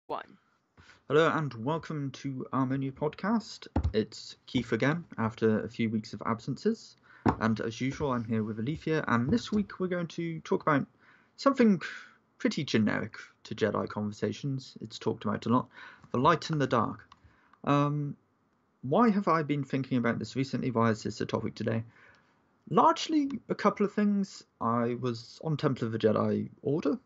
One. Hello and welcome to Armonia podcast. It's Keith again after a few weeks of absences, and as usual I'm here with Alethea, and this week we're going to talk about something pretty generic to Jedi conversations. It's talked about a lot, the light and the dark. Why have I been thinking about this recently? Why is this a topic today? Largely a couple of things. I was on Temple of the Jedi Order,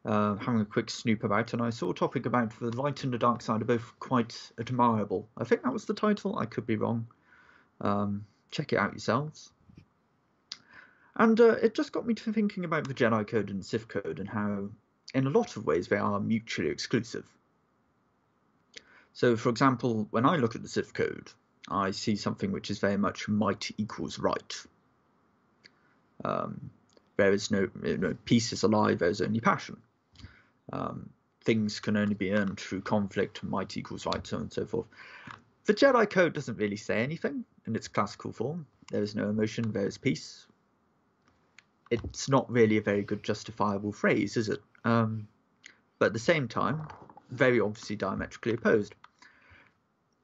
having a quick snoop about, and I saw a topic about the light and the dark side are both quite admirable. I think that was the title. I could be wrong. Check it out yourselves. And it just got me to thinking about the Jedi Code and Sith Code and how, in a lot of ways, they are mutually exclusive. So, for example, when I look at the Sith Code, I see something which is very much might equals right. There is no peace is a lie, there is only passion. Things can only be earned through conflict, might equals right, so on and so forth. The Jedi Code doesn't really say anything in its classical form. There is no emotion, there is peace. It's not really a very good justifiable phrase, is it? But at the same time, very obviously diametrically opposed.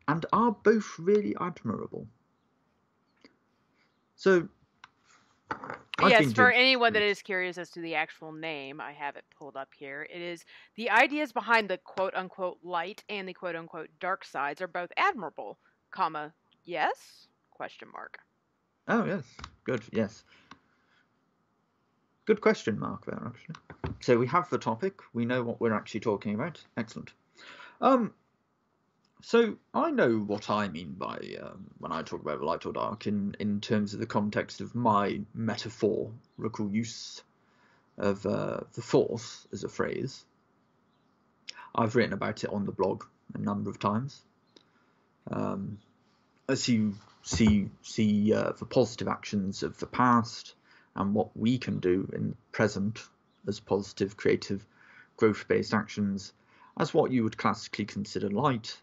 And are both really admirable. So, yes, for anyone that is curious as to the actual name, I have it pulled up here. It is the ideas behind the quote-unquote light and the quote-unquote dark sides are both admirable, comma, yes, question mark. Oh, yes. Good, yes. Good question mark there, actually. So we have the topic. We know what we're actually talking about. Excellent. So I know what I mean by when I talk about light or dark in terms of the context of my metaphorical use of the Force as a phrase. I've written about it on the blog a number of times. As you see the positive actions of the past and what we can do in the present as positive, creative, growth-based actions as what you would classically consider light,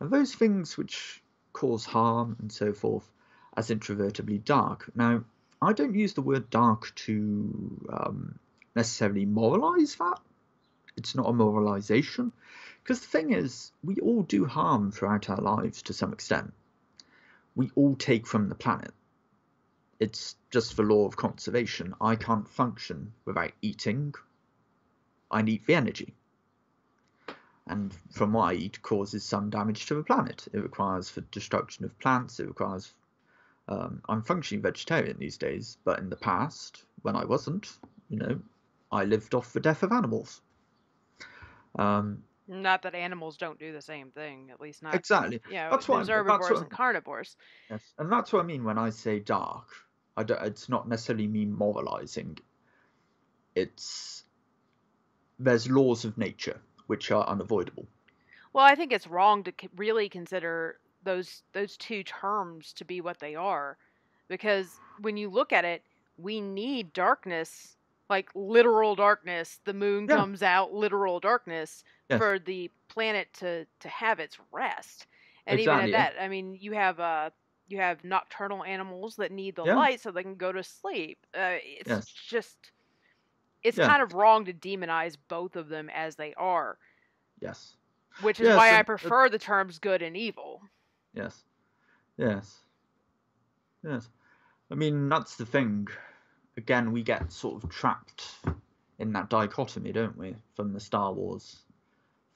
and those things which cause harm and so forth as introvertibly dark. Now, I don't use the word dark to necessarily moralise that. It's not a moralisation. Because the thing is, we all do harm throughout our lives to some extent. We all take from the planet. It's just the law of conservation. I can't function without eating. I need the energy. And from what I eat causes some damage to the planet. It requires the destruction of plants. It requires... I'm functioning vegetarian these days, but in the past, when I wasn't, I lived off the death of animals. Not that animals don't do the same thing, at least not... Exactly. Yeah, there's herbivores and carnivores. Yes, and that's what I mean when I say dark. It's not necessarily me moralising. There's laws of nature which are unavoidable. Well, I think it's wrong to really consider those two terms to be what they are, because when you look at it, we need darkness, like literal darkness. The moon comes out, literal darkness, for the planet to have its rest. And exactly. Even at that, I mean, you have nocturnal animals that need the light so they can go to sleep. It's kind of wrong to demonize both of them as they are. Yes. Which is why I prefer the terms good and evil. Yes. I mean, that's the thing. Again, we get sort of trapped in that dichotomy, don't we? From the Star Wars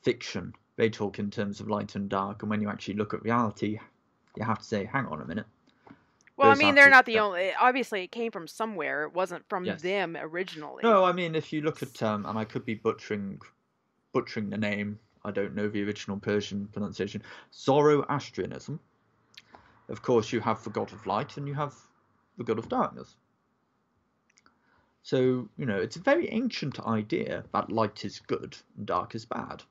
fiction. They talk in terms of light and dark, and when you actually look at reality, you have to say, hang on a minute. Well, I mean, they're not the only... Obviously, it came from somewhere. It wasn't from them originally. No, I mean, if you look at... and I could be butchering the name. I don't know the original Persian pronunciation. Zoroastrianism. Of course, you have the god of light and you have the god of darkness. So, it's a very ancient idea that light is good and dark is bad.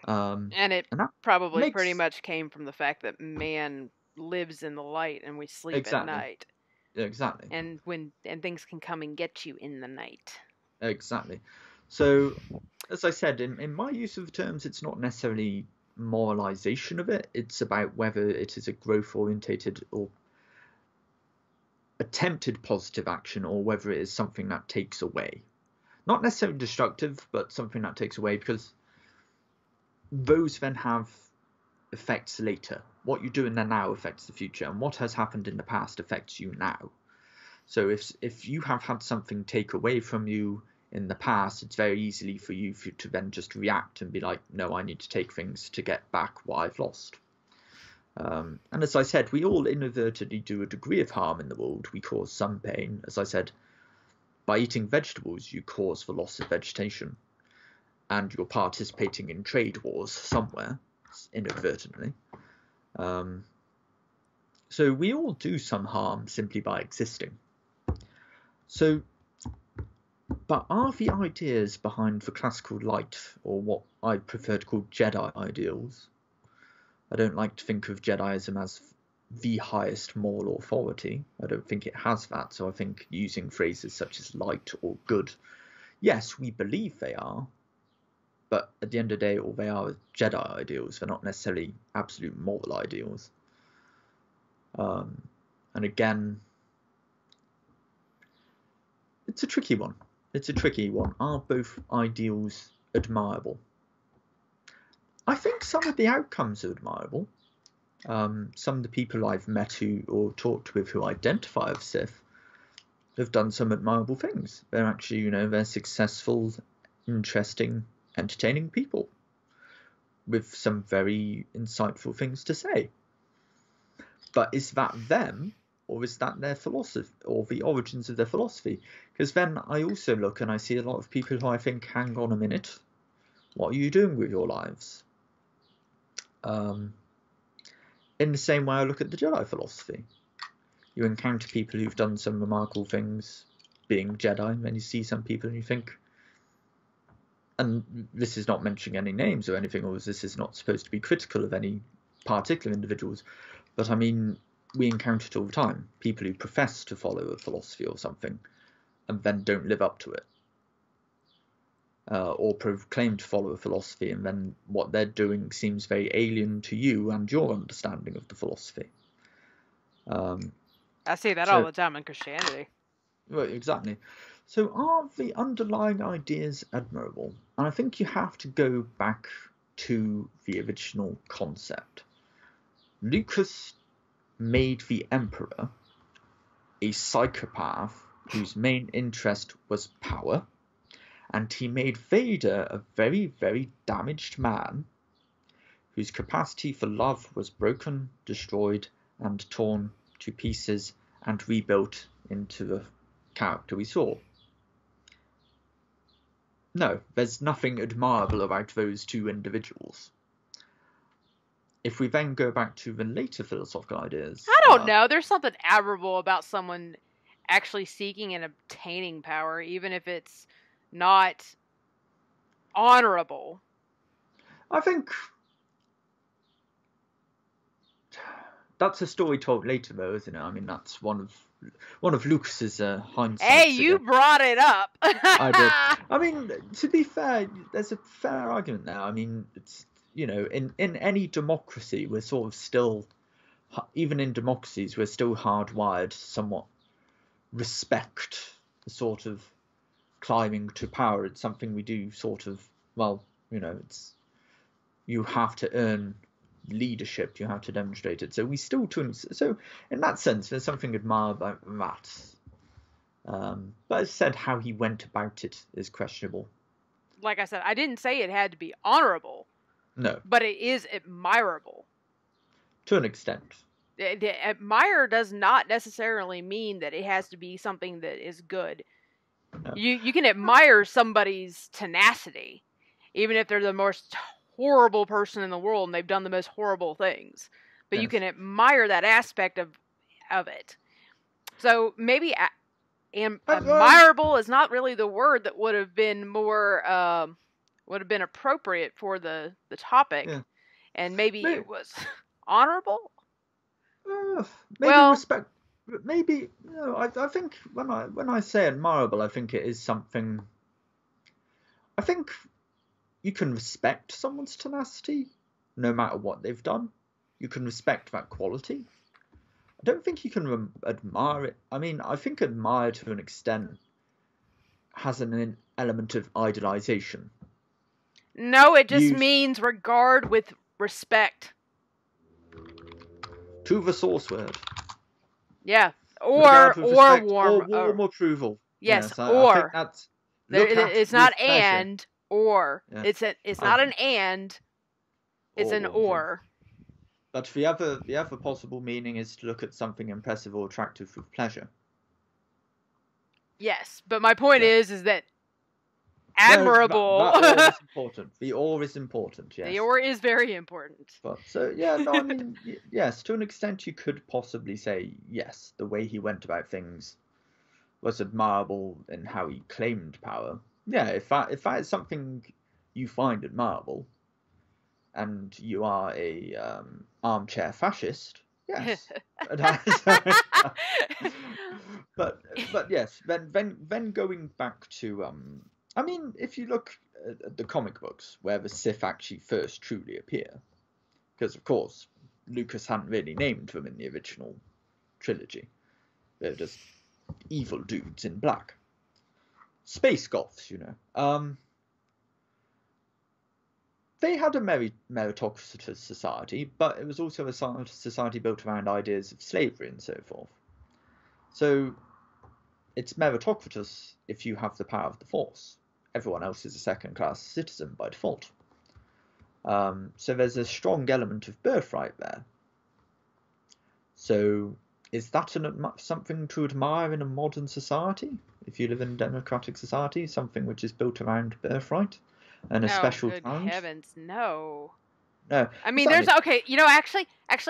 And that probably pretty much came from the fact that man lives in the light and we sleep at night. Exactly. And things can come and get you in the night. Exactly. So, as I said, in my use of the terms, it's not necessarily moralization of it. It's about whether it is a growth-orientated or attempted positive action, or whether it is something that takes away. Not necessarily destructive, but something that takes away, because those then have effects later. What you're doing there now affects the future, and what has happened in the past affects you now. So if you have had something take away from you in the past, it's very easily for you to then just react and be like, no, I need to take things to get back what I've lost. And as I said, we all inadvertently do a degree of harm in the world. We cause some pain. As I said, by eating vegetables, you cause the loss of vegetation, and you're participating in trade wars somewhere inadvertently. So we all do some harm simply by existing. So, but are the ideas behind the classical light, or what I prefer to call Jedi ideals? I don't like to think of Jediism as the highest moral authority. I don't think it has that. So I think using phrases such as light or good, yes, we believe they are, but at the end of the day, all they are Jedi ideals. They're not necessarily absolute moral ideals. And again, it's a tricky one. It's a tricky one. Are both ideals admirable? I think some of the outcomes are admirable. Some of the people I've met who, or talked with, who identify as Sith have done some admirable things. They're actually, they're successful, interesting, entertaining people with some very insightful things to say. But is that them, or is that their philosophy, or the origins of their philosophy? Because then I also look and I see a lot of people who I think, hang on a minute, what are you doing with your lives? In the same way I look at the Jedi philosophy. You encounter people who've done some remarkable things being Jedi, and then you see some people and you think, and this is not mentioning any names or anything, or this is not supposed to be critical of any particular individuals, but I mean, we encounter it all the time. People who profess to follow a philosophy or something and then don't live up to it. Or proclaim to follow a philosophy, and then what they're doing seems very alien to you and your understanding of the philosophy. I see that all the time in Christianity. Well, exactly. So are the underlying ideas admirable? And I think you have to go back to the original concept. Lucas made the Emperor a psychopath whose main interest was power, and he made Vader a very, very damaged man whose capacity for love was broken, destroyed, and torn to pieces and rebuilt into the character we saw. No, there's nothing admirable about those two individuals. If we then go back to the later philosophical ideas... I don't know. There's something admirable about someone actually seeking and obtaining power, even if it's not honorable. I think that's a story told later, though, isn't it? I mean, that's one of Lucas's hindsights. Hey, you brought it up. I did. I mean, to be fair, there's a fair argument there. I mean, it's, in any democracy, we're sort of still, even in democracies, we're still hardwired to somewhat respect the sort of climbing to power. It's something we do sort of, it's, you have to earn leadership, you have to demonstrate it. So we still so in that sense there's something admirable about that. But as I said, how he went about it is questionable. Like I said, I didn't say it had to be honorable. No. But it is admirable. To an extent. Admire does not necessarily mean that it has to be something that is good. No. You can admire somebody's tenacity, even if they're the most horrible person in the world and they've done the most horrible things. But yes, you can admire that aspect of it. So maybe admirable is not really the word that would have been more would have been appropriate for the topic. Yeah. And maybe it was honorable. Respect. Maybe I think when I say admirable, I think it is something. I think you can respect someone's tenacity, no matter what they've done. You can respect that quality. I don't think you can admire it. I mean, I think admire to an extent has an element of idolization. No, it just Use means regard with respect. to the source word. Yeah. Regard with respect warm. or warm approval. Yes, Yes, I think that's it's not and or. Yes. It's not an and. It's an or. But the other possible meaning is to look at something impressive or attractive with pleasure. Yes, but my point is that admirable. No, that or is important. The or is important. Yes. The or is very important. But so yeah, no, I mean yes, to an extent you could possibly say yes, the way he went about things was admirable in how he claimed power. Yeah, if that is something you find admirable, and you are a armchair fascist, yes. but yes, then going back to I mean, if you look at the comic books where the Sith actually first truly appear, because of course Lucas hadn't really named them in the original trilogy, they're just evil dudes in black, space goths, you know. They had a meritocratic society, but it was also a society built around ideas of slavery and so forth. So it's meritocratic if you have the power of the Force. Everyone else is a second-class citizen by default. So there's a strong element of birthright there. So is that something to admire in a modern society? If you live in a democratic society, something which is built around birthright and a special good talent? Heavens, no. No. I mean, okay. You know, actually,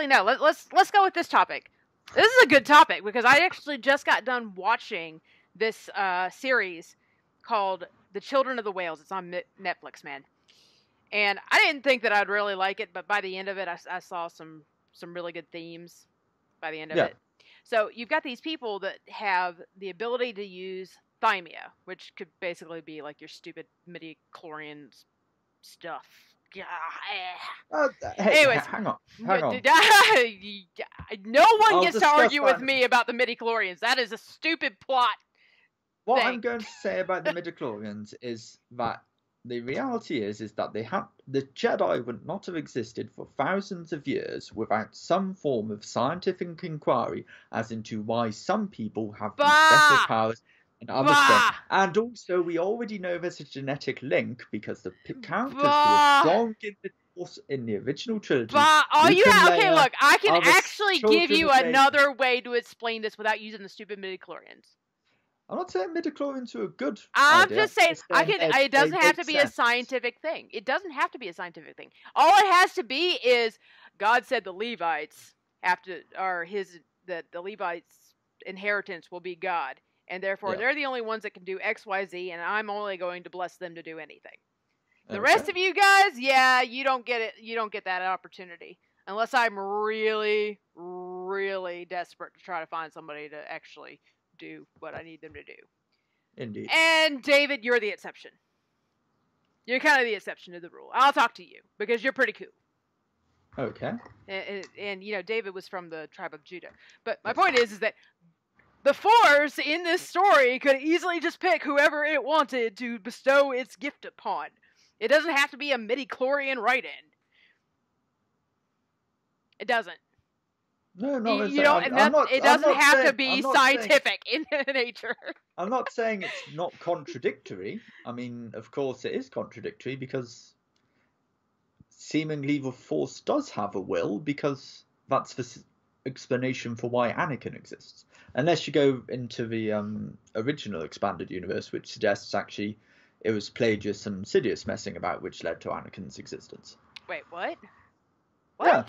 no. Let's go with this topic. This is a good topic because I actually just got done watching this series called The Children of the Whales. It's on Netflix, man. And I didn't think that I'd really like it, but by the end of it, I saw some really good themes by the end of it. So you've got these people that have the ability to use thymia, which could basically be like your stupid midi-chlorian stuff. Anyways, hang on. No one gets to argue with me about the midi-chlorians. That is a stupid plot. What I'm going to say about the midi-chlorians is that the reality is that the Jedi would not have existed for thousands of years without some form of scientific inquiry as into why some people have these special powers and others don't. And also, we already know there's a genetic link because the characters who are strong in the original trilogy. Look, I can actually give you another way to explain this without using the stupid midi-chlorians. I'm not saying midi-chlorians are a good I'm idea. just saying it doesn't have to be a scientific thing. It doesn't have to be a scientific thing. All it has to be is God said the Levites the Levites' inheritance will be God, and therefore they're the only ones that can do X, Y, Z, and I'm only going to bless them to do anything. The rest of you guys, you don't get it. You don't get that opportunity unless I'm really, really desperate to try to find somebody to actually do what I need them to do. Indeed. And David, you're the exception. You're kind of the exception to the rule. I'll talk to you because you're pretty cool. Okay. And you know, David was from the tribe of Judah. But my point is that the Force in this story could easily just pick whoever it wanted to bestow its gift upon. It doesn't have to be a midi-chlorian write-in. It doesn't. No, it doesn't have to be scientific in nature. I'm not saying it's not contradictory. I mean, of course it is contradictory because seemingly the Force does have a will because that's the explanation for why Anakin exists. Unless you go into the original expanded universe, which suggests actually it was Plagueis and Sidious messing about which led to Anakin's existence. Wait, what? What? Yeah.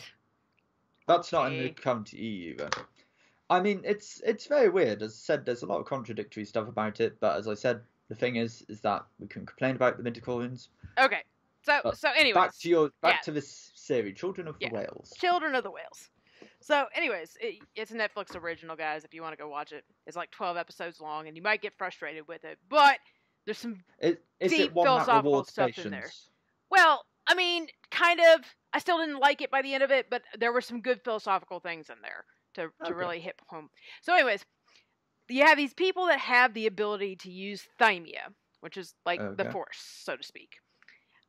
That's not in the current EU, though. I mean, it's very weird. As I said, there's a lot of contradictory stuff about it, but as I said, the thing is that we can complain about the midi-chlorians. Okay, so anyways. Back to this series, Children of the Whales. Children of the Whales. So anyways, it's a Netflix original, guys, if you want to go watch it. It's like 12 episodes long, and you might get frustrated with it, but there's some deep philosophical stuff in there. Well, I mean, kind of. I still didn't like it by the end of it, but there were some good philosophical things in there to really hit home. So anyways, you have these people that have the ability to use thymia, which is like the Force, so to speak.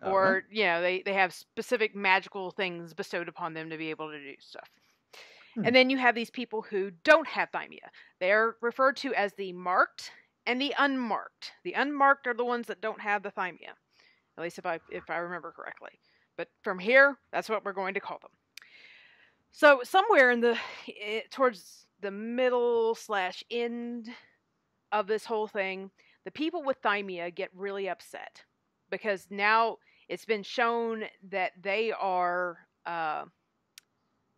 or they have specific magical things bestowed upon them to be able to do stuff. And then you have these people who don't have thymia. They're referred to as the marked and the unmarked. The unmarked are the ones that don't have the thymia, at least if I remember correctly. But from here, that's what we're going to call them. So somewhere towards the middle/end of this whole thing, the people with thymia get really upset because now it's been shown that they are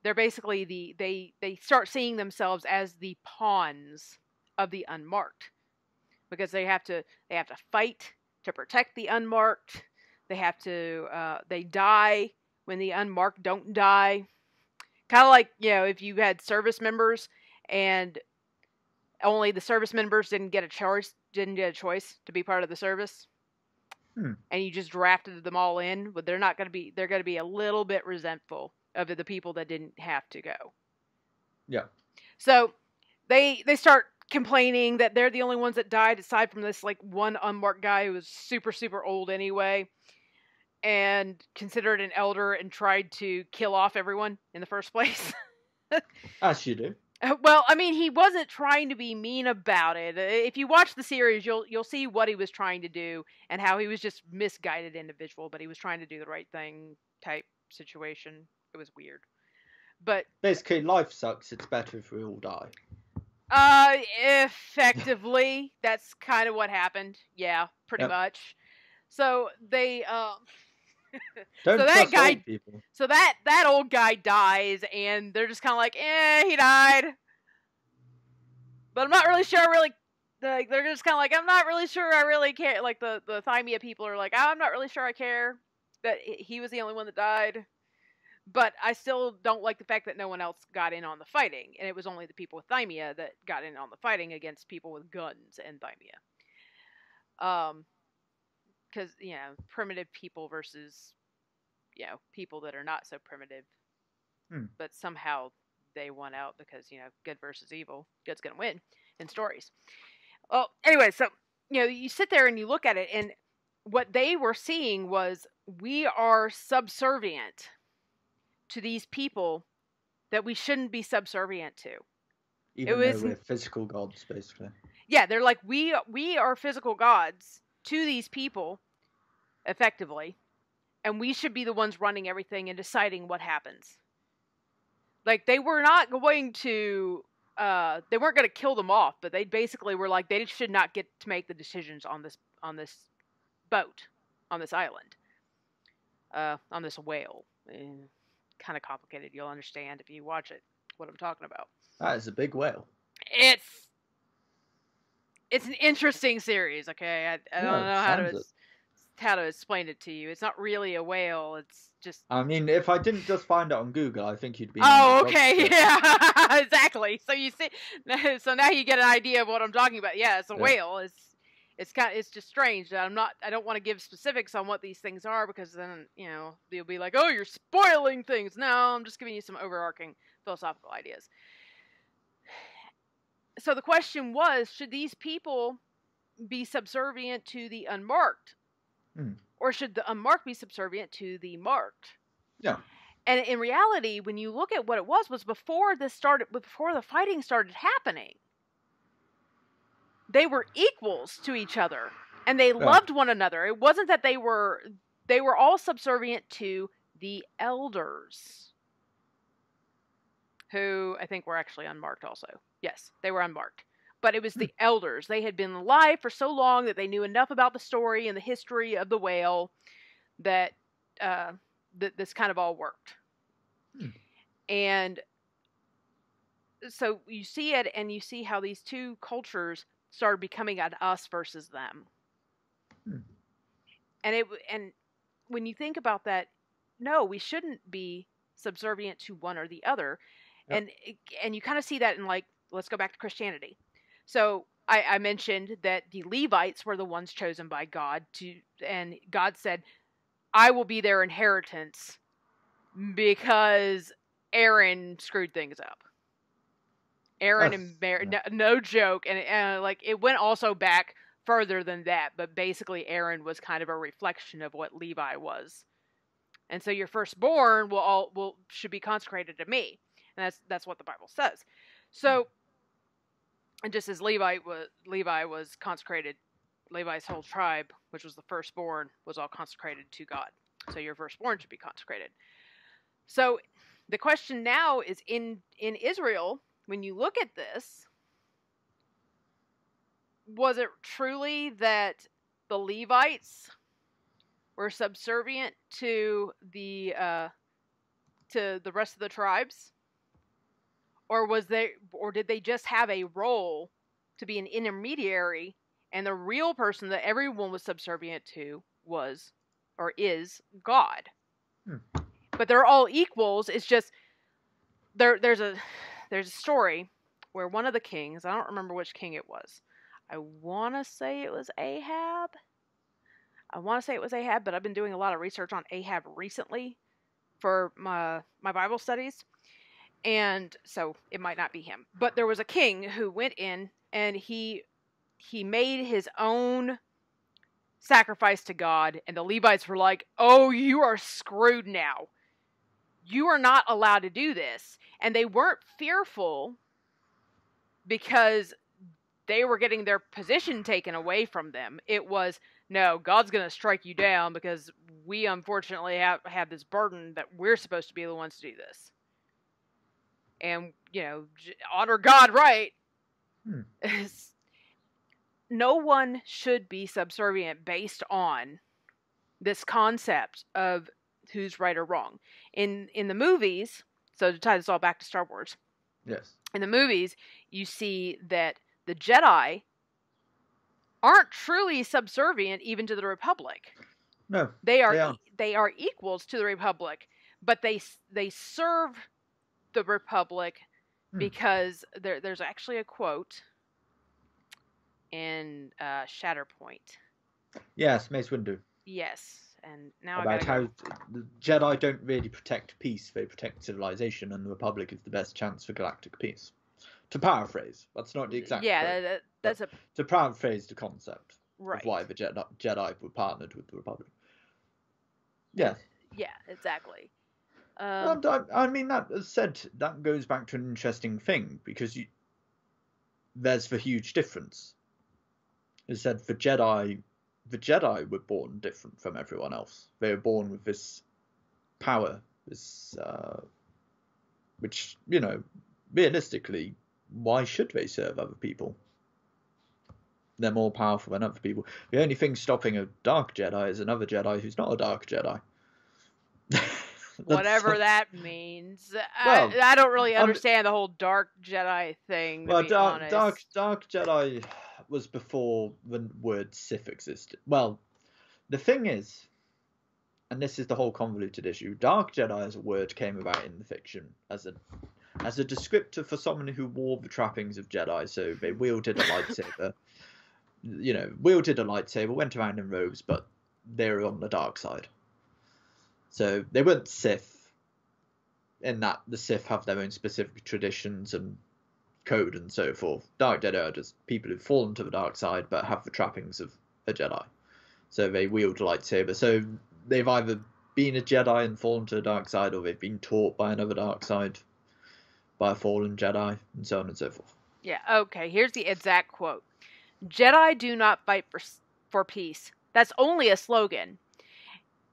they're basically they start seeing themselves as the pawns of the unmarked, because they have to fight to protect the unmarked. They have to they die when the unmarked don't die. Kind of like, if you had service members and only the service members didn't get a choice to be part of the service, and you just drafted them all in, but they're going to be a little bit resentful of the people that didn't have to go. Yeah. So they start complaining that they're the only ones that died, aside from this like one unmarked guy who was super, super old anyway, and considered an elder and tried to kill off everyone in the first place. As you do. Well, I mean, he wasn't trying to be mean about it. If you watch the series, you'll see what he was trying to do and how he was just misguided individual, but he was trying to do the right thing type situation. It was weird. But basically, life sucks. It's better if we all die. Effectively, that's kind of what happened. Yeah, pretty much. So they Don't trust old people. So that old guy dies, and they're just kind of like, he died. But I'm not really sure. They're just kind of like, I'm not really sure. I really care. Like the Thymia people are like, I'm not really sure. I care that he was the only one that died. But I still don't like the fact that no one else got in on the fighting, and it was only the people with thymia that got in on the fighting against people with guns and thymia. Because primitive people versus people that are not so primitive, but somehow they won out because good versus evil. Good's gonna win in stories. Well, anyway, so you sit there and you look at it, and what they were seeing was, we are subservient to these people that we shouldn't be subservient to. Even though we're physical gods, basically. Yeah, they're like, we are physical gods to these people, effectively, and we should be the ones running everything and deciding what happens. Like, they were not going to, they weren't going to kill them off, but they basically were like, they should not get to make the decisions on this boat, on this island, on this whale. Kind of complicated. You'll understand if you watch it what I'm talking about. That is a big whale. It's an interesting series. Okay, I don't know how to explain it to you. It's not really a whale. It's just. I mean, if I ddidn't just find it on Google, I think you'd be. Oh, okay, yeah, exactly. So you see, so now you get an idea of what I'm talking about. Yeah, it's a whale. It's just strange that I don't want to give specifics on what these things are, because then, they'll be like, oh, you're spoiling things. No, I'm just giving you some overarching philosophical ideas. So the question was, should these people be subservient to the unmarked? Or should the unmarked be subservient to the marked? Yeah. And in reality, when you look at what it was before the fighting started happening, they were equals to each other, and they loved one another. It wasn't that they were all subservient to the elders, who I think were actually unmarked also. Yes, they were unmarked. But it was the elders. They had been alive for so long that they knew enough about the story and the history of the whale that this kind of all worked. And so you see it, and you see how these two cultures started becoming an us versus them. And when you think about that, no, we shouldn't be subservient to one or the other. Yep. And you kind of see that in, like, let's go back to Christianity. So I mentioned that the Levites were the ones chosen by God and God said, I will be their inheritance because Aaron screwed things up. Aaron and Mary, no joke. And like, it went also back further than that, but basically Aaron was kind of a reflection of what Levi was. And so your firstborn should be consecrated to me. And that's what the Bible says. So, and just as Levi was consecrated, Levi's whole tribe, which was the firstborn, was all consecrated to God. So your firstborn should be consecrated. So the question now is, in Israel, when you look at this, was it truly that the Levites were subservient to the rest of the tribes, or did they just have a role to be an intermediary, and the real person that everyone was subservient to was or is God? But they're all equals. It's just there's a story where one of the kings, I don't remember which king it was. I want to say it was Ahab. But I've been doing a lot of research on Ahab recently for my Bible studies, and so it might not be him. But there was a king who went in and he made his own sacrifice to God, and the Levites were like, "Oh, you are screwed now. You are not allowed to do this." And they weren't fearful because they were getting their position taken away from them. It was, no, God's going to strike you down because we unfortunately have this burden that we're supposed to be the ones to do this. And, honor God, right? No one should be subservient based on this concept of who's right or wrong. In the movies, so to tie this all back to Star Wars. Yes. In the movies, you see that the Jedi aren't truly subservient even to the Republic. No, they are equals to the Republic, but they serve the Republic because there's actually a quote in Shatterpoint. Yes, Mace Windu. Yes, and now about how the Jedi don't really protect peace; they protect civilization, and the Republic is the best chance for galactic peace. To paraphrase, that's not the exact. Yeah, that's to paraphrase the concept right. of why the Jedi were partnered with the Republic. Yeah. Yeah, exactly. I mean, that said, that goes back to an interesting thing because there's the huge difference. As said, the Jedi were born different from everyone else. They were born with this power, which realistically, why should they serve other people? They're more powerful than other people. The only thing stopping a dark Jedi is another Jedi who's not a dark Jedi. Whatever that means. Well, I don't really understand the whole dark Jedi thing, to be honest. Dark Jedi was before the word Sith existed. Well, the thing is, and this is the whole convoluted issue, dark Jedi as a word came about in the fiction as a descriptor for someone who wore the trappings of Jedi, so they wielded a lightsaber. Went around in robes, but they were on the dark side. So they weren't Sith, in that the Sith have their own specific traditions and code and so forth. Dark Jedi are just people who've fallen to the dark side but have the trappings of a Jedi. So they wield a lightsaber. So they've either been a Jedi and fallen to the dark side, or they've been taught by another dark side by a fallen Jedi, and so on and so forth. Yeah, okay, here's the exact quote. Jedi do not fight for peace. That's only a slogan,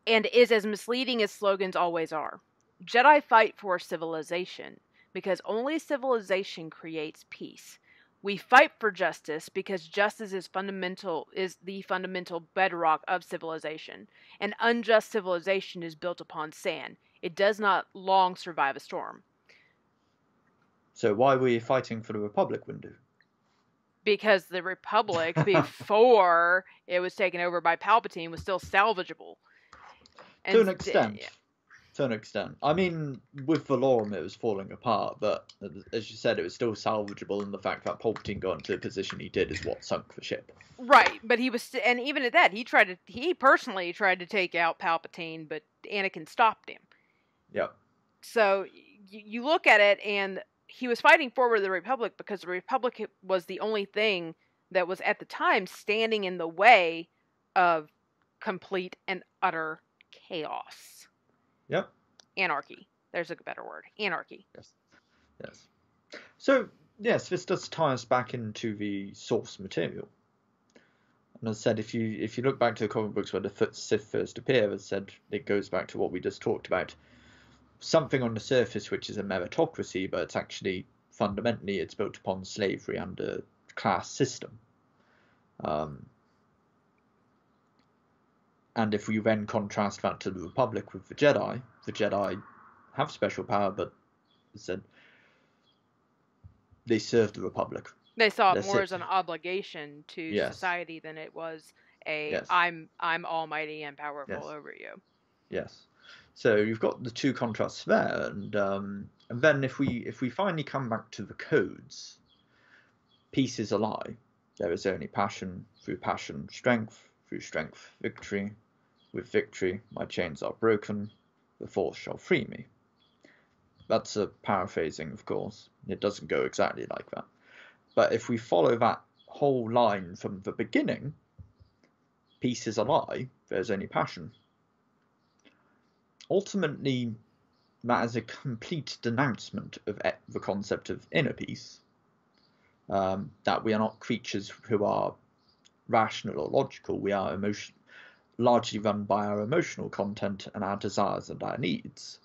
and is as misleading as slogans always are. Jedi fight for civilization, because only civilization creates peace. We fight for justice because justice is the fundamental bedrock of civilization. An unjust civilization is built upon sand. It does not long survive a storm. So why were you fighting for the Republic, Windu? Because the Republic, before it was taken over by Palpatine, was still salvageable. To an extent. To an extent. I mean, with Valorum it was falling apart, but as you said, it was still salvageable, and the fact that Palpatine got into the position he did is what sunk the ship. Right, but he was, and even at that, he personally tried to take out Palpatine, but Anakin stopped him. Yep. So you look at it, and he was fighting for the Republic because the Republic was the only thing that was at the time standing in the way of complete and utter chaos. Yep. Anarchy. There's a better word. Anarchy. Yes. Yes. So, yes, this does tie us back into the source material. And as I said, if you look back to the comic books where the Sith first appear, as I said, it goes back to what we just talked about. Something on the surface which is a meritocracy, but it's actually fundamentally it's built upon slavery and a class system. And if we then contrast that to the Republic with the Jedi have special power, but as I said, they serve the Republic. They saw They're it more Sith. as an obligation to Yes. society than it was a Yes. I'm almighty and powerful Yes. over you. Yes. So you've got the two contrasts there, and then if we finally come back to the codes, peace is a lie. There is only passion, through passion, strength, through strength, victory. With victory, my chains are broken. The force shall free me. That's a paraphrasing, of course. It doesn't go exactly like that. But if we follow that whole line from the beginning, peace is a lie, there's only passion. Ultimately, that is a complete denouncement of the concept of inner peace, that we are not creatures who are rational or logical. We are largely run by our emotional content and our desires and our needs.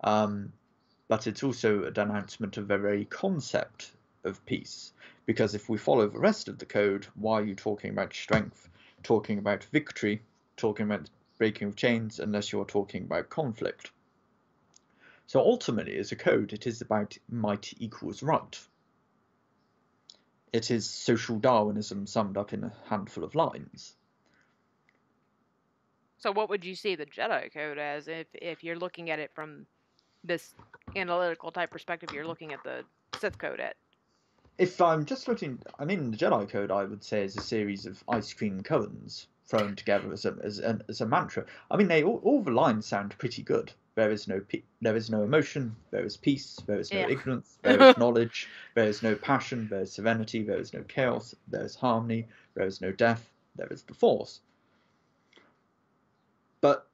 But it's also a denouncement of the very concept of peace, because if we follow the rest of the code, why are you talking about strength, talking about victory, talking about breaking of chains, unless you're talking about conflict? So ultimately, as a code, it is about might equals right. It is social Darwinism summed up in a handful of lines. So what would you see the Jedi Code as if you're looking at it from this analytical type perspective? You're looking at the Sith Code at. If I'm just looking, I mean, the Jedi Code, I would say, is a series of ice cream cones thrown together as a mantra. I mean, all the lines sound pretty good. There is no emotion. There is peace. There is no ignorance. There is knowledge. There is no passion. There is serenity. There is no chaos. There is harmony. There is no death. There is the Force. But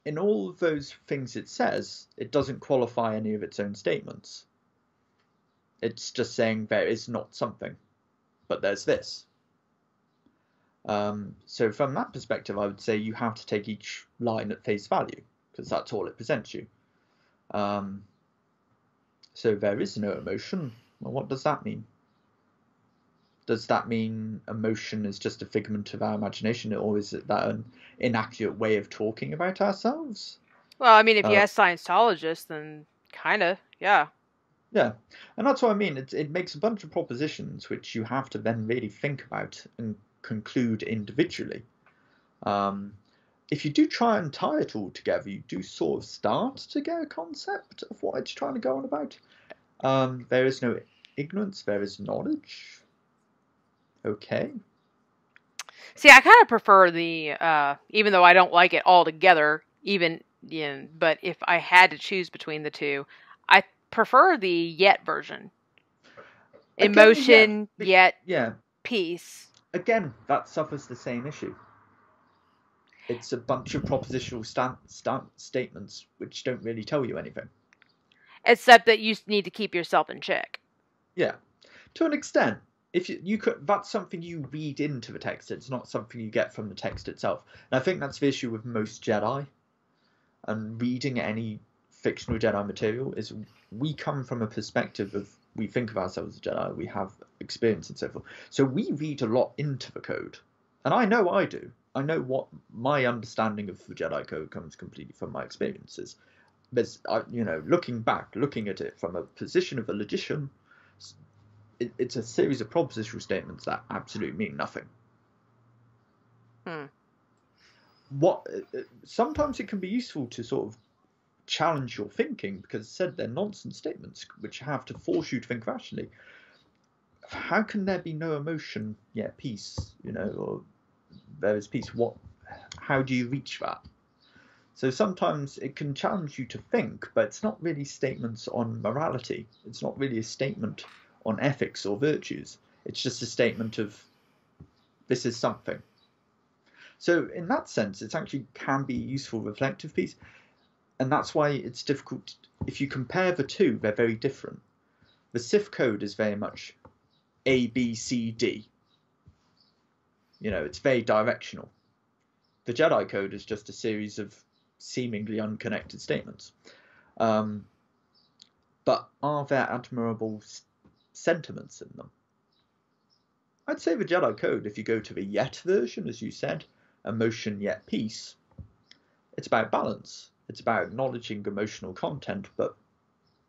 in all of those things it says, it doesn't qualify any of its own statements. It's just saying there is not something, but there's this. So from that perspective, I would say you have to take each line at face value, because that's all it presents you. So there is no emotion. Well, what does that mean? Does that mean emotion is just a figment of our imagination, or is it that an inaccurate way of talking about ourselves? Well, I mean, if you ask Scientologists, then kind of, yeah. Yeah, and that's what I mean. It makes a bunch of propositions which you have to then really think about and conclude individually. If you do try and tie it all together, you do sort of start to get a concept of what it's trying to go on about. There is no ignorance, there is knowledge. Okay. See, I kind of prefer the, even though I don't like it altogether, but if I had to choose between the two, I prefer the yet version. Emotion, yet peace. Again, that suffers the same issue. It's a bunch of propositional statements which don't really tell you anything. Except that you need to keep yourself in check. Yeah, to an extent. If you could, that's something you read into the text. It's not something you get from the text itself. And I think that's the issue with most Jedi. And reading any fictional Jedi material is we come from a perspective of, we think of ourselves as Jedi, we have experience and so forth. So we read a lot into the code. And I know I do. I know what my understanding of the Jedi Code comes completely from my experiences. But, looking back, looking at it from a position of a logician, it's a series of propositional statements that absolutely mean nothing. Sometimes it can be useful to sort of challenge your thinking, because they're nonsense statements which have to force you to think rationally. How can there be no emotion? Yeah, peace, or there is peace. How do you reach that? So sometimes it can challenge you to think, but it's not really statements on morality. It's not really a statement on ethics or virtues. It's just a statement of this is something. So in that sense, it actually can be a useful reflective piece. And that's why it's difficult. If you compare the two, they're very different. The Sith code is very much A, B, C, D. You know, it's very directional. The Jedi code is just a series of seemingly unconnected statements. But are there admirable sentiments in them? I'd say the Jedi code, if you go to the Yet version, as you said, emotion yet peace, it's about balance. It's about acknowledging emotional content, but,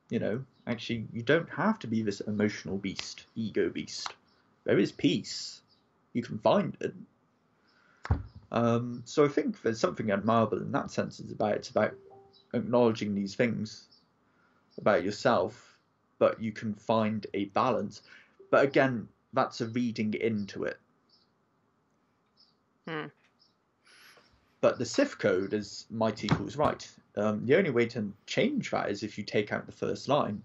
you know, actually you don't have to be this emotional beast, ego beast. There is peace. You can find it. So I think there's something admirable in that sense. It's about acknowledging these things about yourself, but you can find a balance. But again, that's a reading into it. But the Sith code is might equals right. The only way to change that is if you take out the first line,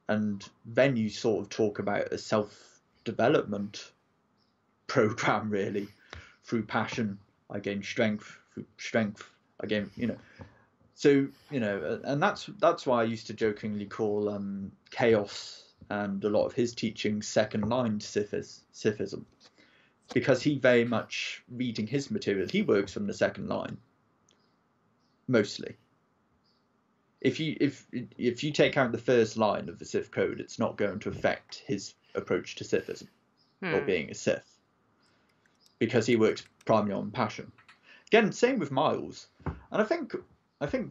and then you sort of talk about a self-development program, really. Through passion, I gain strength. Through strength, I gain, you know. So, you know, and that's why I used to jokingly call Chaos and a lot of his teaching second line Sithism. Because he very much, reading his material, he works from the second line. Mostly. If you take out the first line of the Sith code, it's not going to affect his approach to Sithism or being a Sith. Because he works primarily on passion. Again, same with Miles. And I think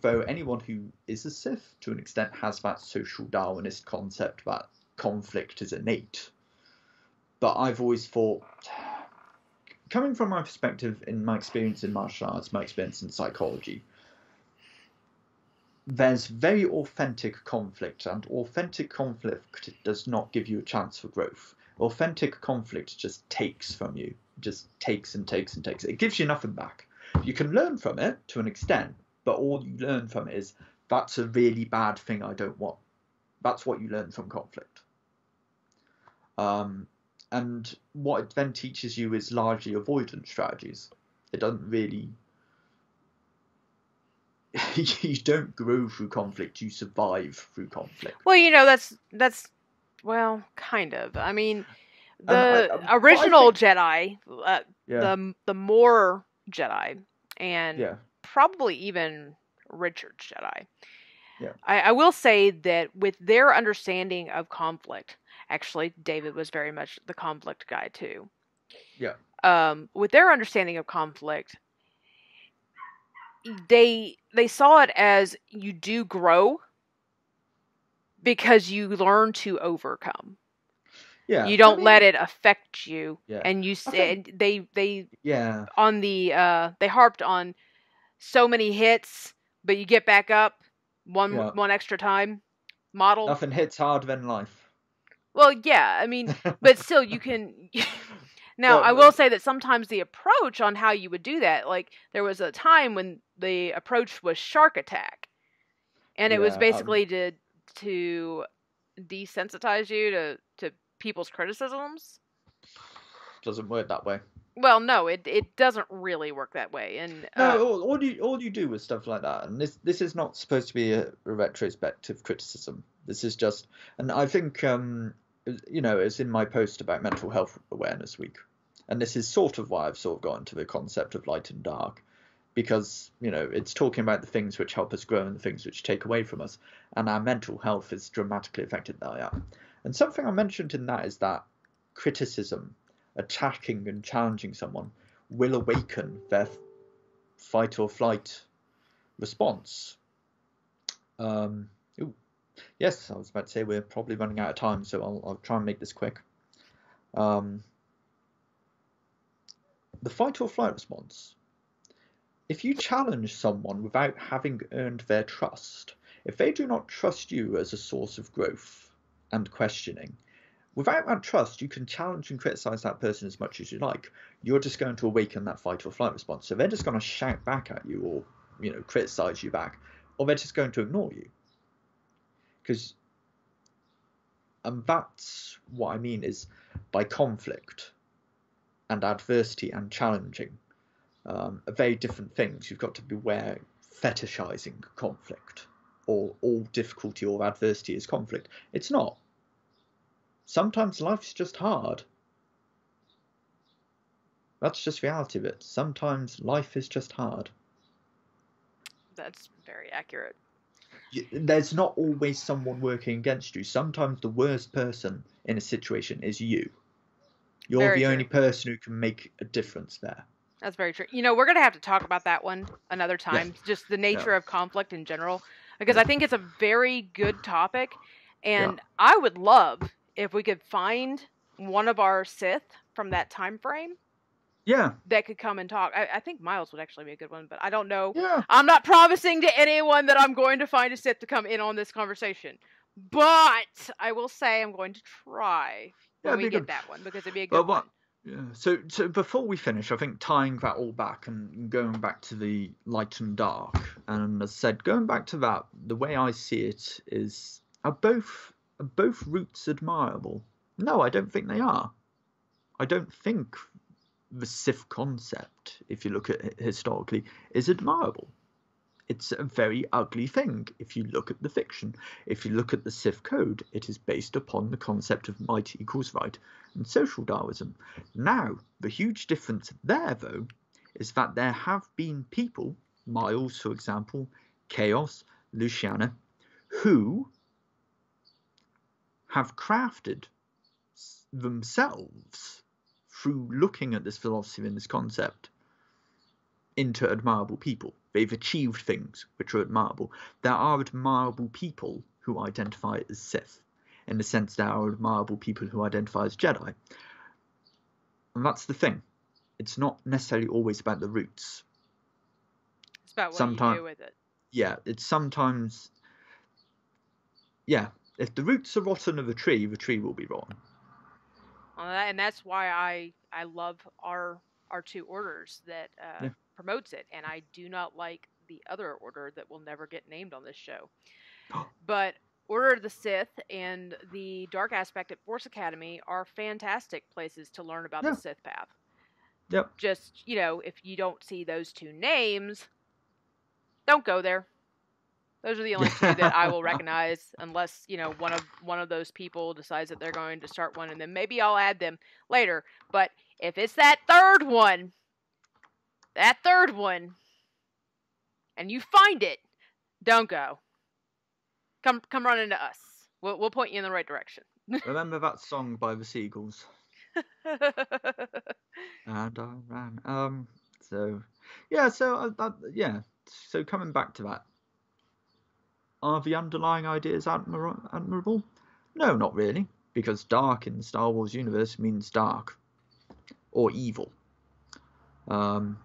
though anyone who is a Sith to an extent has that social Darwinist concept that conflict is innate. But I've always thought, coming from my perspective, in my experience in martial arts, my experience in psychology, there's very authentic conflict, and authentic conflict does not give you a chance for growth. Authentic conflict just takes from you, just takes and takes and takes. It gives you nothing back. You can learn from it to an extent, but all you learn from it is, that's a really bad thing I don't want. That's what you learn from conflict. And what it then teaches you is largely avoidance strategies. It doesn't really... you don't grow through conflict, you survive through conflict. Well, you know, that's well, kind of. I mean, the original Jedi, the more Jedi, and probably even Richard's Jedi. Yeah. I will say that with their understanding of conflict, actually, David was very much the conflict guy too. Yeah. With their understanding of conflict, they saw it as you do grow because you learn to overcome. Yeah. You don't let it affect you. Yeah. And you said they on the they harped on so many hits, but you get back up one extra time model. Nothing hits harder than life. Well, yeah, I mean, but still you can. Now, I will say that sometimes the approach on how you would do that, like there was a time when the approach was shark attack, and it was basically to desensitize you to people's criticisms. Doesn't work that way. Well, no, it doesn't really work that way. And no, all you do with stuff like that, and this is not supposed to be a retrospective criticism. This is just, and I think you know, it's in my post about Mental Health Awareness Week, and this is sort of why I've sort of got into the concept of light and dark, because, you know, it's talking about the things which help us grow and the things which take away from us, and our mental health is dramatically affected by that. And something I mentioned in that is that criticism, attacking and challenging someone, will awaken their fight or flight response. Yes, I was about to say we're probably running out of time, so I'll try and make this quick. The fight or flight response. If you challenge someone without having earned their trust, if they do not trust you as a source of growth and questioning, without that trust, you can challenge and criticize that person as much as you like. You're just going to awaken that fight or flight response. So they're just going to shout back at you, or, you know, criticize you back, or they're just going to ignore you. Because And that's what I mean is by conflict and adversity and challenging are very different things. You've got to beware fetishizing conflict, or all difficulty or adversity is conflict. It's not. Sometimes life's just hard. That's just reality of it. Sometimes life is just hard. That's very accurate. There's not always someone working against you. Sometimes the worst person in a situation is you. You're Very the true. only person who can make a difference there. That's very true. You know, we're going to have to talk about that one another time, Yeah. just the nature Yeah. of conflict in general, because I think it's a very good topic. And Yeah. I would love if we could find one of our Sith from that time frame Yeah. that could come and talk. I think Miles would actually be a good one, but I don't know. Yeah. I'm not promising to anyone that I'm going to find a Sith to come in on this conversation, but I will say I'm going to try when we get that one, because it'd be a good one. Yeah. So before we finish, I think tying that all back and going back to the light and dark, and as I said, going back to that, the way I see it is, are both routes admirable? No, I don't think they are. I don't think the Sith concept, if you look at it historically, is admirable. It's a very ugly thing if you look at the fiction. If you look at the Sith code, it is based upon the concept of might equals right and social Darwinism. Now, the huge difference there, though, is that there have been people, Miles, for example, Chaos, Luciana, who have crafted themselves through looking at this philosophy and this concept into admirable people. They've achieved things which are admirable. There are admirable people who identify as Sith. In the sense, there are admirable people who identify as Jedi. And that's the thing. It's not necessarily always about the roots. It's about what you do with it. Yeah, it's sometimes... Yeah, if the roots are rotten of a tree will be rotten. And that's why I love our two orders that promotes it, and I do not like the other order that will never get named on this show. But Order of the Sith and the Dark Aspect at Force Academy are fantastic places to learn about the Sith path. Yep. Just, if you don't see those two names, don't go there. Those are the only two that I will recognize, unless, one of those people decides that they're going to start one, and then maybe I'll add them later. But if it's that third one, and you find it, don't go. Come run into us. We'll point you in the right direction. Remember that song by the Seagulls? And I ran. So coming back to that, are the underlying ideas admirable? No, not really, because dark in the Star Wars universe means dark or evil. In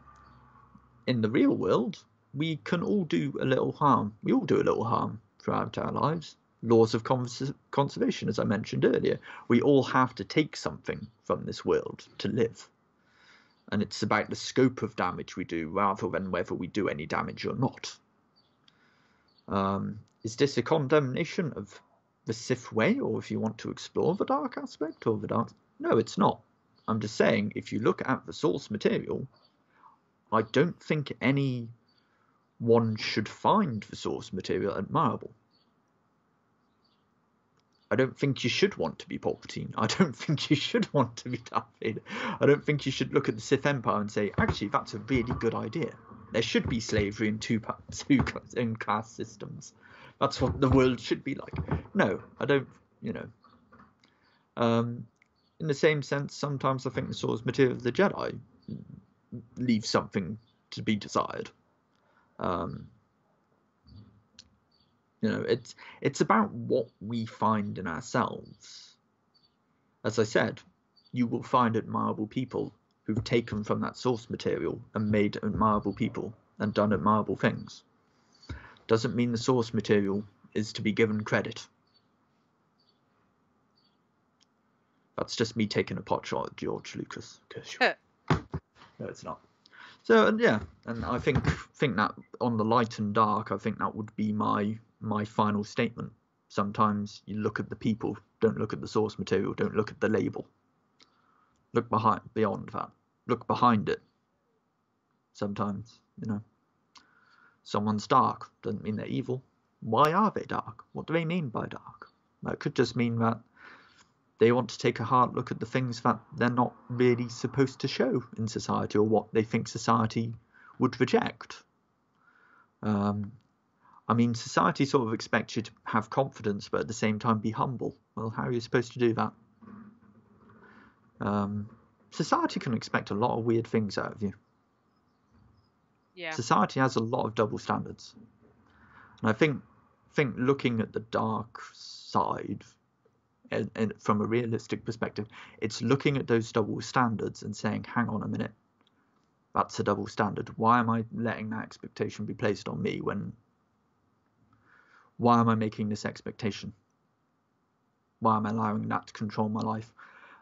the real world, we can all do a little harm. We all do a little harm throughout our lives. Laws of conservation, as I mentioned earlier. We all have to take something from this world to live. And it's about the scope of damage we do rather than whether we do any damage or not. Is this a condemnation of the Sith way, or if you want to explore the dark aspect or the dark? No, it's not. I'm just saying, if you look at the source material, I don't think anyone should find the source material admirable. I don't think you should want to be Palpatine. I don't think you should want to be Darth Vader. I don't think you should look at the Sith Empire and say, actually, that's a really good idea. There should be slavery in two class systems. That's what the world should be like. No, I don't, in the same sense, sometimes I think the source material of the Jedi leaves something to be desired. It's about what we find in ourselves. As I said, you will find admirable people who've taken from that source material and made admirable people and done admirable things. Doesn't mean the source material is to be given credit. That's just me taking a pot shot at George Lucas. No, it's not. So yeah, and I think that on the light and dark, I think that would be my final statement. Sometimes you look at the people, don't look at the source material, don't look at the label. Look beyond that. Look behind it. Sometimes, someone's dark doesn't mean they're evil. Why are they dark? What do they mean by dark? That could just mean that they want to take a hard look at the things that they're not really supposed to show in society, or what they think society would reject. Society sort of expects you to have confidence, but at the same time be humble. Well, how are you supposed to do that? Society can expect a lot of weird things out of you. Yeah. Society has a lot of double standards. And I think looking at the dark side, and from a realistic perspective, it's looking at those double standards and saying, hang on a minute, that's a double standard. Why am I letting that expectation be placed on me why am I making this expectation? Why am I allowing that to control my life?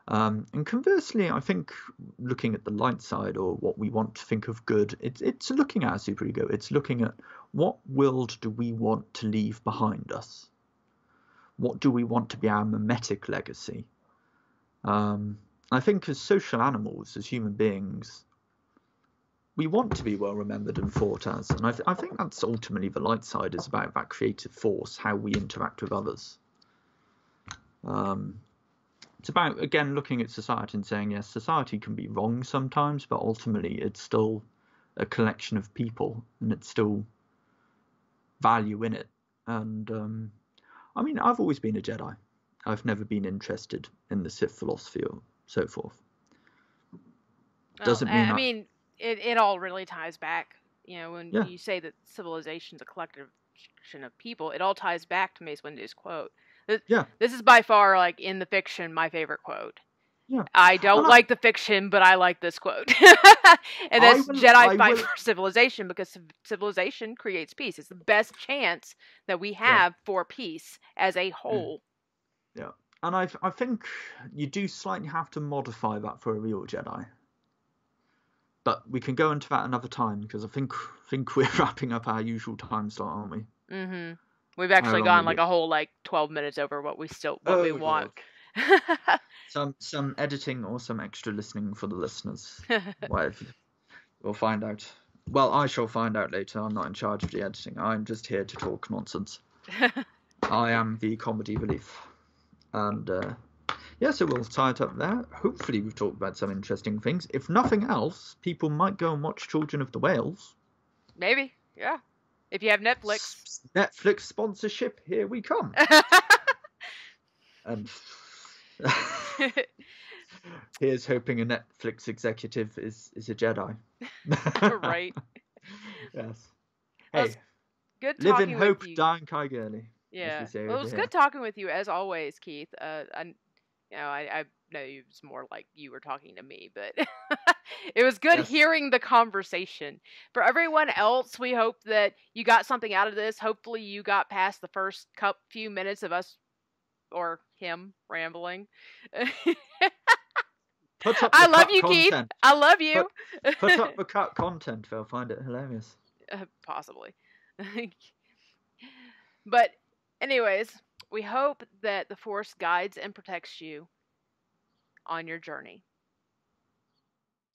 And conversely, I think looking at the light side, or what we want to think of good, it's looking at our superego. It's looking at what world do we want to leave behind us? What do we want to be our mimetic legacy? I think as social animals, as human beings, we want to be well remembered and thought as. And I think that's ultimately the light side, is about that creative force, how we interact with others. It's about, again, looking at society and saying, yes, society can be wrong sometimes, but ultimately it's still a collection of people, and it's still value in it. And I've always been a Jedi. I've never been interested in the Sith philosophy or so forth. Doesn't mean it all really ties back. When you say that civilization's a collection of people, it all ties back to Mace Windu's quote. This is by far, like, in the fiction, my favorite quote. Yeah. I don't like the fiction, but I like this quote. And that's Jedi fight for civilization, because civilization creates peace. It's the best chance that we have for peace as a whole. Yeah. And I think you do slightly have to modify that for a real Jedi. But we can go into that another time, because I think we're wrapping up our usual time slot, aren't we? Mm-hmm. We've actually gone like a whole 12 minutes over what we want. Some editing or some extra listening for the listeners. We'll find out. Well, I shall find out later. I'm not in charge of the editing. I'm just here to talk nonsense. I am the comedy relief. And so we'll tie it up there. Hopefully we've talked about some interesting things. If nothing else, people might go and watch Children of the Whales. Maybe, yeah. If you have Netflix. Netflix sponsorship, here we come. And here's hoping a Netflix executive is a Jedi. Right. Yes. Well, hey, good live talking in hope, with you. die in Kai Gurley. Yeah. Well, it was good talking with you, as always, Keith. I know it was more like you were talking to me, but it was good hearing the conversation. For everyone else, we hope that you got something out of this. Hopefully you got past the first few minutes of us, or him, rambling. I love you, Keith. I love you. Put up the cut content. They'll find it hilarious. Possibly. But anyways, we hope that the Force guides and protects you on your journey.